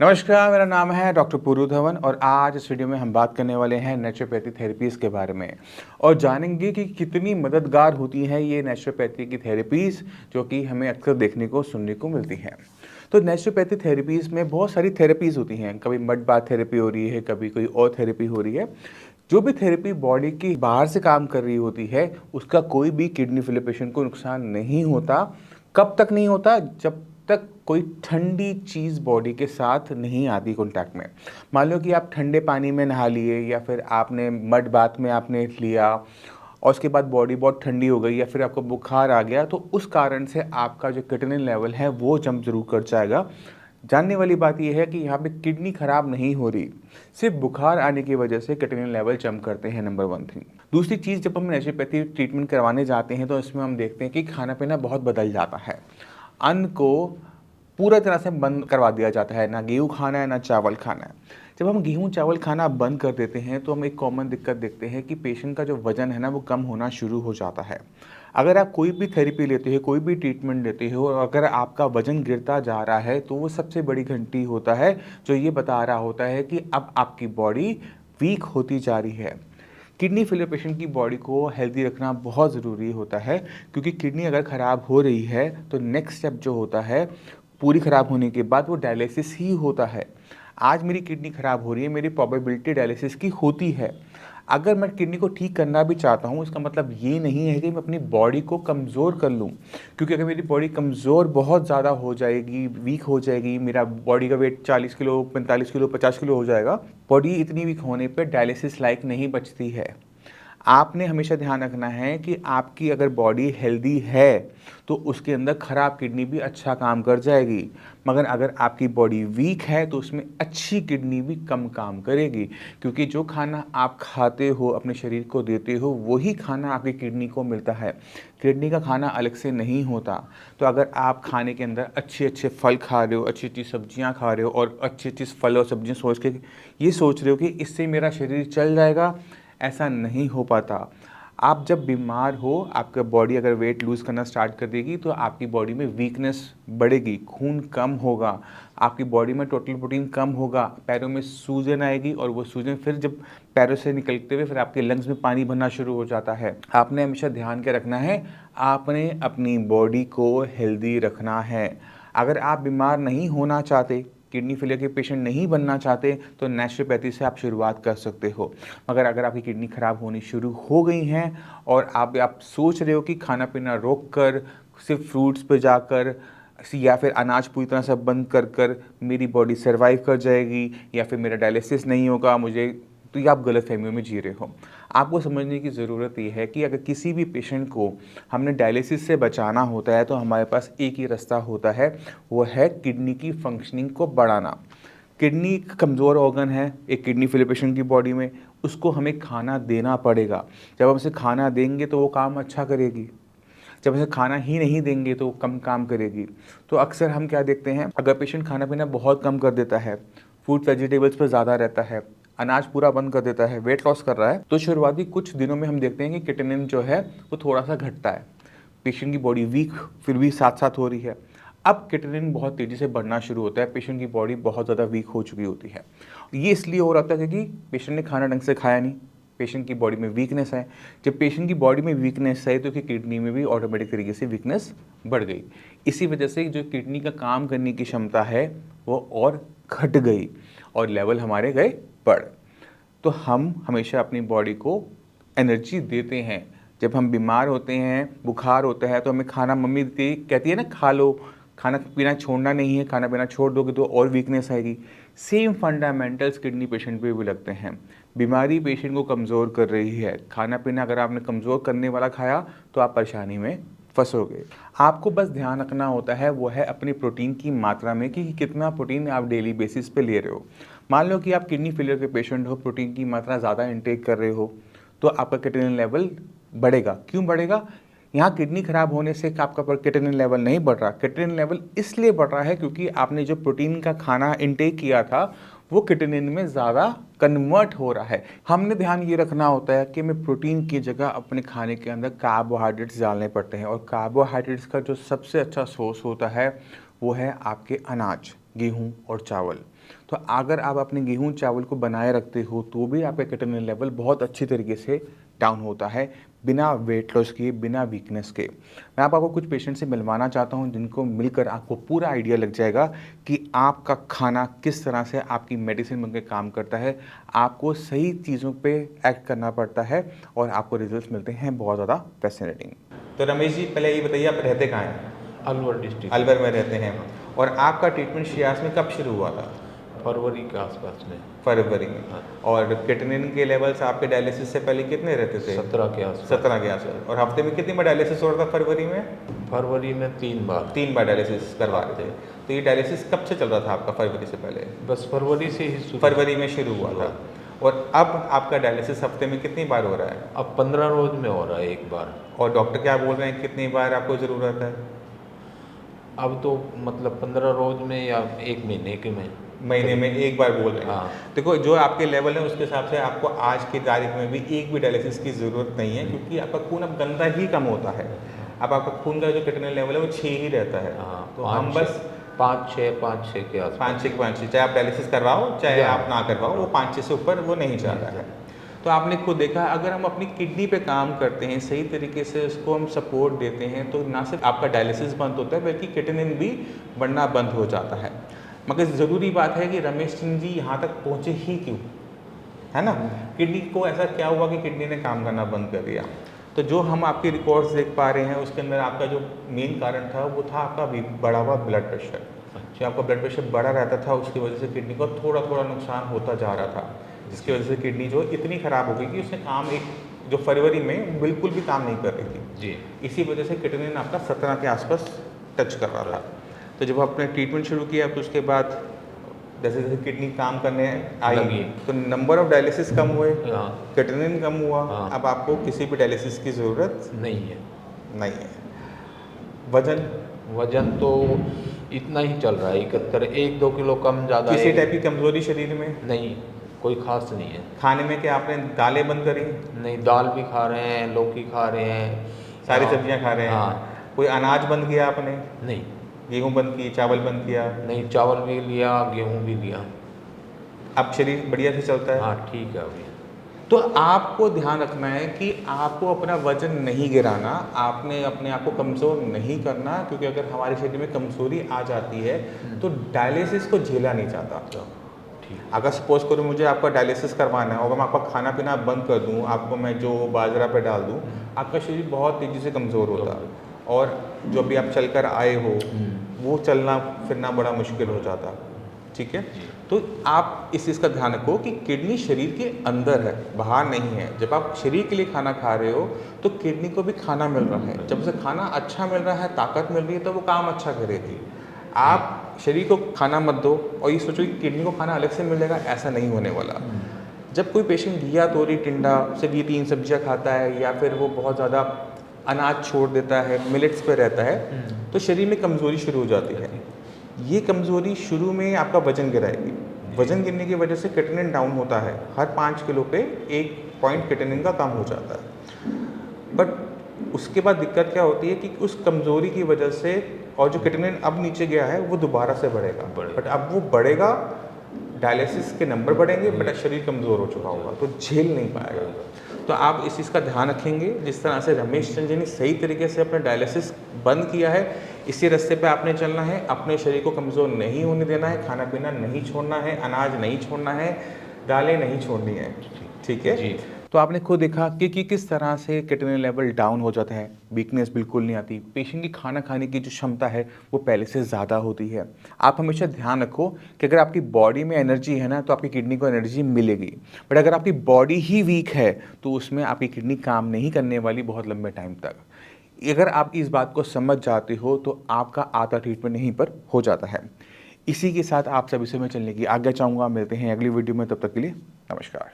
नमस्कार, मेरा नाम है डॉक्टर पूरू धवन और आज इस वीडियो में हम बात करने वाले हैं नेचुरोपैथी थेरेपीज़ के बारे में और जानेंगे कि कितनी मददगार होती हैं ये नेचुरोपैथी की थेरेपीज़ जो कि हमें अक्सर देखने को सुनने को मिलती हैं। तो नेचुरोपैथी थेरेपीज़ में बहुत सारी थेरेपीज़ होती हैं, कभी मड बाथ थेरेपी हो रही है, कभी कोई और थेरेपी हो रही है। जो भी थेरेपी बॉडी की बाहर से काम कर रही होती है, उसका कोई भी किडनी फेलियर पेशेंट को नुकसान नहीं होता। कब तक नहीं होता? जब तक कोई ठंडी चीज़ बॉडी के साथ नहीं आती कॉन्टैक्ट में। मान लो कि आप ठंडे पानी में नहा लिए या फिर आपने मड बाथ में आपने लिया और उसके बाद बॉडी बहुत ठंडी हो गई या फिर आपको बुखार आ गया, तो उस कारण से आपका जो क्रिएटिनिन लेवल है वो जंप ज़रूर कर जाएगा। जानने वाली बात यह है कि यहाँ पे किडनी खराब नहीं हो रही, सिर्फ बुखार आने की वजह से क्रिएटिनिन लेवल जंप करते हैं। Number 1 thing. दूसरी चीज़, जब हम नेचुरोपैथी ट्रीटमेंट करवाने जाते हैं तो इसमें हम देखते हैं कि खाना पीना बहुत बदल जाता है। अन्न को पूरा तरह से बंद करवा दिया जाता है, ना गेहूँ खाना है ना चावल खाना है। जब हम गेहूँ चावल खाना बंद कर देते हैं तो हम एक कॉमन दिक्कत देखते हैं कि पेशेंट का जो वज़न है ना वो कम होना शुरू हो जाता है। अगर आप कोई भी थेरेपी लेते हो, कोई भी ट्रीटमेंट लेते हो और अगर आपका वज़न गिरता जा रहा है तो वो सबसे बड़ी घंटी होता है जो ये बता रहा होता है कि अब आपकी बॉडी वीक होती जा रही है। किडनी फेलियर पेशेंट की बॉडी को हेल्दी रखना बहुत ज़रूरी होता है, क्योंकि किडनी अगर ख़राब हो रही है तो नेक्स्ट स्टेप जो होता है पूरी ख़राब होने के बाद वो डायलिसिस ही होता है। आज मेरी किडनी ख़राब हो रही है, मेरी प्रोबेबिलिटी डायलिसिस की होती है। अगर मैं किडनी को ठीक करना भी चाहता हूँ, इसका मतलब ये नहीं है कि मैं अपनी बॉडी को कमज़ोर कर लूँ, क्योंकि अगर मेरी बॉडी कमज़ोर बहुत ज़्यादा हो जाएगी, वीक हो जाएगी, मेरा बॉडी का वेट 40 किलो, 45 किलो, 50 किलो हो जाएगा, बॉडी इतनी वीक होने पे डायलिसिस लायक नहीं बचती है। आपने हमेशा ध्यान रखना है कि आपकी अगर बॉडी हेल्दी है तो उसके अंदर ख़राब किडनी भी अच्छा काम कर जाएगी, मगर अगर आपकी बॉडी वीक है तो उसमें अच्छी किडनी भी कम काम करेगी, क्योंकि जो खाना आप खाते हो, अपने शरीर को देते हो, वही खाना आपकी किडनी को मिलता है। किडनी का खाना अलग से नहीं होता। तो अगर आप खाने के अंदर अच्छे अच्छे फल खा रहे हो, अच्छी अच्छी सब्जियां खा रहे हो और अच्छी अच्छी फल और सब्जियां सोच के ये सोच रहे हो कि इससे मेरा शरीर चल जाएगा, ऐसा नहीं हो पाता। आप जब बीमार हो, आपका बॉडी अगर वेट लूज़ करना स्टार्ट कर देगी तो आपकी बॉडी में वीकनेस बढ़ेगी, खून कम होगा, आपकी बॉडी में टोटल प्रोटीन कम होगा, पैरों में सूजन आएगी और वो सूजन फिर जब पैरों से निकलते हुए फिर आपके लंग्स में पानी भरना शुरू हो जाता है। आपने हमेशा ध्यान के रखना है, आपने अपनी बॉडी को हेल्दी रखना है। अगर आप बीमार नहीं होना चाहते, किडनी फेलियर के पेशेंट नहीं बनना चाहते, तो नेचुरोपैथी से आप शुरुआत कर सकते हो। मगर अगर आपकी किडनी ख़राब होनी शुरू हो गई हैं और आप सोच रहे हो कि खाना पीना रोक कर सिर्फ फ्रूट्स पे जाकर या फिर अनाज पूरी तरह से बंद कर कर मेरी बॉडी सर्वाइव कर जाएगी या फिर मेरा डायलिसिस नहीं होगा मुझे, तो ये आप गलतफहमियों में जी रहे हो। आपको समझने की ज़रूरत ये है कि अगर किसी भी पेशेंट को हमने डायलिसिस से बचाना होता है तो हमारे पास एक ही रास्ता होता है, वो है किडनी की फंक्शनिंग को बढ़ाना। किडनी एक कमज़ोर ऑर्गन है एक किडनी फेलियर पेशेंट की बॉडी में, उसको हमें खाना देना पड़ेगा। जब हम उसे खाना देंगे तो वो काम अच्छा करेगी, जब उसे खाना ही नहीं देंगे तो कम काम करेगी। तो अक्सर हम क्या देखते हैं, अगर पेशेंट खाना पीना बहुत कम कर देता है, फ्रूट वेजिटेबल्स पर ज़्यादा रहता है, अनाज पूरा बंद कर देता है, वेट लॉस कर रहा है, तो शुरुआती कुछ दिनों में हम देखते हैं कि क्रिएटिनिन जो है वो थोड़ा सा घटता है। पेशेंट की बॉडी वीक फिर भी साथ साथ हो रही है। अब क्रिएटिनिन बहुत तेज़ी से बढ़ना शुरू होता है, पेशेंट की बॉडी बहुत ज़्यादा वीक हो चुकी होती है। ये इसलिए हो रहा था क्योंकि पेशेंट ने खाना ढंग से खाया नहीं, पेशेंट की बॉडी में वीकनेस है। जब पेशेंट की बॉडी में वीकनेस है तो कि किडनी में भी ऑटोमेटिक तरीके से वीकनेस बढ़ गई। इसी वजह से जो किडनी का काम करने की क्षमता है वो और घट गई और लेवल हमारे गए बढ़। तो हम हमेशा अपनी बॉडी को एनर्जी देते हैं। जब हम बीमार होते हैं, बुखार होता है, तो हमें खाना मम्मी देती कहती है ना, खा लो, खाना पीना छोड़ना नहीं है, खाना पीना छोड़ दोगे तो और वीकनेस आएगी। सेम फंडामेंटल्स किडनी पेशेंट पे भी लगते हैं। बीमारी पेशेंट को कमज़ोर कर रही है, खाना पीना अगर आपने कमज़ोर करने वाला खाया तो आप परेशानी में फंसोगे। आपको बस ध्यान रखना होता है वो है अपनी प्रोटीन की मात्रा में कि कितना प्रोटीन आप डेली बेसिस पे ले रहे हो। मान लो कि आप किडनी फेलियर के पेशेंट हो, प्रोटीन की मात्रा ज़्यादा इंटेक कर रहे हो, तो आपका क्रिएटिनिन लेवल बढ़ेगा। क्यों बढ़ेगा? यहाँ किडनी खराब होने से आपका क्रिएटिनिन लेवल नहीं बढ़ रहा। क्रिएटिनिन लेवल इसलिए बढ़ रहा है क्योंकि आपने जो प्रोटीन का खाना इंटेक किया था वो क्रिएटिनिन में ज़्यादा कन्वर्ट हो रहा है। हमने ध्यान ये रखना होता है कि हमें प्रोटीन की जगह अपने खाने के अंदर कार्बोहाइड्रेट्स डालने पड़ते हैं, और कार्बोहाइड्रेट्स का जो सबसे अच्छा सोर्स होता है वो है आपके अनाज, गेहूँ और चावल। तो अगर आप अपने गेहूँ चावल को बनाए रखते हो तो भी आपका क्रिएटिनिन लेवल बहुत अच्छी तरीके से डाउन होता है, बिना वेट लॉस के, बिना वीकनेस के। मैं आपको कुछ पेशेंट से मिलवाना चाहता हूं जिनको मिलकर आपको पूरा आइडिया लग जाएगा कि आपका खाना किस तरह से आपकी मेडिसिन बनकर काम करता है। आपको सही चीज़ों पे एक्ट करना पड़ता है और आपको रिजल्ट्स मिलते हैं बहुत ज़्यादा फैसिनेटिंग। तो रमेश जी, पहले ये बताइए, आप रहते कहाँ हैं? अलवर डिस्ट्रिक्ट। अलवर में रहते हैं। और आपका ट्रीटमेंट शियास में कब शुरू हुआ था? फरवरी के आसपास में। फरवरी में। हाँ। और क्रिएटिनिन के लेवल्स आपके डायलिसिस से पहले कितने रहते थे? 17 के आसपास। 17 के आसपास। और हफ्ते में कितनी बार डायलिसिस हो रहा था फरवरी में? फरवरी में 3 बार। 3 बार डायलिसिस करवा रहे थे। तो ये डायलिसिस कब से चल रहा था आपका फरवरी से पहले? बस फरवरी से ही शुरू। फरवरी में शुरू हुआ था। और अब आपका डायलिसिस हफ्ते में कितनी बार हो रहा है? अब 15 रोज में हो रहा है एक बार। और डॉक्टर क्या बोल रहे हैं कितनी बार आपको ज़रूरत है? अब तो मतलब 15 रोज में या 1 महीने के में। महीने में एक बार बोल रहे हैं। हाँ। देखो, जो आपके लेवल है उसके हिसाब से आपको आज की तारीख में भी एक भी डायलिसिस की ज़रूरत नहीं है, क्योंकि आपका खून अब गंदा ही कम होता है। अब आपका खून का जो क्रिएटिनिन लेवल है वो 6 ही रहता है। हाँ, तो हम बस 5-6 के आसपास। 5-6 चाहे आप डायलिसिस करवाओ चाहे आप ना करवाओ, वो 5-6 से ऊपर वो नहीं जा रहा है। तो आपने खुद देखा, अगर हम अपनी किडनी पे काम करते हैं, सही तरीके से उसको हम सपोर्ट देते हैं, तो ना सिर्फ आपका डायलिसिस बंद होता है बल्कि क्रिएटिनिन भी बढ़ना बंद हो जाता है। मगर ज़रूरी बात है कि रमेश सिंह जी यहाँ तक पहुँचे ही क्यों, है ना? किडनी को ऐसा क्या हुआ कि किडनी ने काम करना बंद कर दिया? तो जो हम आपके रिकॉर्ड्स देख पा रहे हैं उसके अंदर आपका जो मेन कारण था वो था आपका बढ़ा हुआ ब्लड प्रेशर। जो आपका ब्लड प्रेशर बढ़ा रहता था उसकी वजह से किडनी को थोड़ा थोड़ा नुकसान होता जा रहा था, जिसकी वजह से किडनी जो इतनी ख़राब हो गई कि उसने काम जो फरवरी में बिल्कुल भी काम नहीं कर रही थी जी। इसी वजह से क्रिएटिनिन आपका 17 के आसपास टच कर रहा था। तो जब आपने ट्रीटमेंट शुरू किया तो उसके बाद जैसे जैसे किडनी काम करने आई तो नंबर ऑफ डायलिसिस कम हुए, क्रिएटिनिन कम हुआ। हाँ। अब आपको किसी भी डायलिसिस की ज़रूरत नहीं है। नहीं है। वजन तो इतना ही चल रहा है 71, 1-2 किलो कम ज़्यादा। किसी टाइप की कमजोरी शरीर में नहीं, कोई खास नहीं है। खाने में क्या आपने दालें बंद करी? नहीं, दाल भी खा रहे हैं, लौकी खा रहे हैं, सारी सब्जियां खा रहे हैं। हाँ। कोई अनाज बंद किया आपने? नहीं। गेहूं बंद की, चावल बंद किया? नहीं, चावल भी लिया, गेहूं भी लिया। अब शरीर बढ़िया से चलता है? हाँ, ठीक है अभी। तो आपको ध्यान रखना है कि आपको अपना वजन नहीं गिराना, आपने अपने आप को कमज़ोर नहीं करना, क्योंकि अगर हमारे शरीर में कमज़ोरी आ जाती है तो डायलिसिस को झेला नहीं जाता। अगर सपोज करो मुझे आपका डायलिसिस करवाना है और मैं आपका खाना पीना बंद कर दूं, आपको मैं जो बाजरा पे डाल दूं, आपका शरीर बहुत तेज़ी से कमज़ोर होता है और जो भी आप चलकर आए हो वो चलना फिरना बड़ा मुश्किल हो जाता। ठीक है? तो आप इस चीज़ का ध्यान रखो कि किडनी शरीर के अंदर है, बाहर नहीं है। जब आप शरीर के लिए खाना खा रहे हो तो किडनी को भी खाना मिल रहा है। जब उसे खाना अच्छा मिल रहा है, ताकत मिल रही है, तो वो काम अच्छा करेगी। आप शरीर को खाना मत दो और ये सोचो कि किडनी को खाना अलग से मिलेगा, ऐसा नहीं होने वाला। जब कोई पेशेंट घिया, तोरी, टिंडा सिर्फ ये 3 सब्जियां खाता है या फिर वो बहुत ज़्यादा अनाज छोड़ देता है, मिलेट्स पे रहता है, तो शरीर में कमज़ोरी शुरू हो जाती है। ये कमज़ोरी शुरू में आपका वजन गिराएगी। वजन गिरने की वजह से क्रिएटिनिन डाउन होता है। हर 5 किलो पे 1 पॉइंट क्रिएटिनिन का कम हो जाता है। बट उसके बाद दिक्कत क्या होती है कि उस कमज़ोरी की वजह से और जो क्रिएटिनिन अब नीचे गया है वो दोबारा से बढ़ेगा। बट अब वो बढ़ेगा, डायलिसिस के नंबर बढ़ेंगे, बट शरीर कमज़ोर हो चुका होगा तो झेल नहीं पाएगा। तो आप इस चीज़ का ध्यान रखेंगे। जिस तरह से रमेश चंद्र जी ने सही तरीके से अपना डायलिसिस बंद किया है, इसी रास्ते पे आपने चलना है। अपने शरीर को कमज़ोर नहीं होने देना है, खाना पीना नहीं छोड़ना है, अनाज नहीं छोड़ना है, दालें नहीं छोड़नी है। ठीक है जी। तो आपने खुद देखा कि किस तरह से क्रिएटिनिन लेवल डाउन हो जाता है, वीकनेस बिल्कुल नहीं आती, पेशेंट की खाना खाने की जो क्षमता है वो पहले से ज़्यादा होती है। आप हमेशा ध्यान रखो कि अगर आपकी बॉडी में एनर्जी है ना तो आपकी किडनी को एनर्जी मिलेगी, बट अगर आपकी बॉडी ही वीक है तो उसमें आपकी किडनी काम नहीं करने वाली बहुत लंबे टाइम तक। अगर आप इस बात को समझ जाते हो तो आपका आधा ट्रीटमेंट यहीं पर हो जाता है। इसी के साथ आप सभी से मैं चलने की आज्ञा चाहूँगा। मिलते हैं अगली वीडियो में, तब तक के लिए नमस्कार।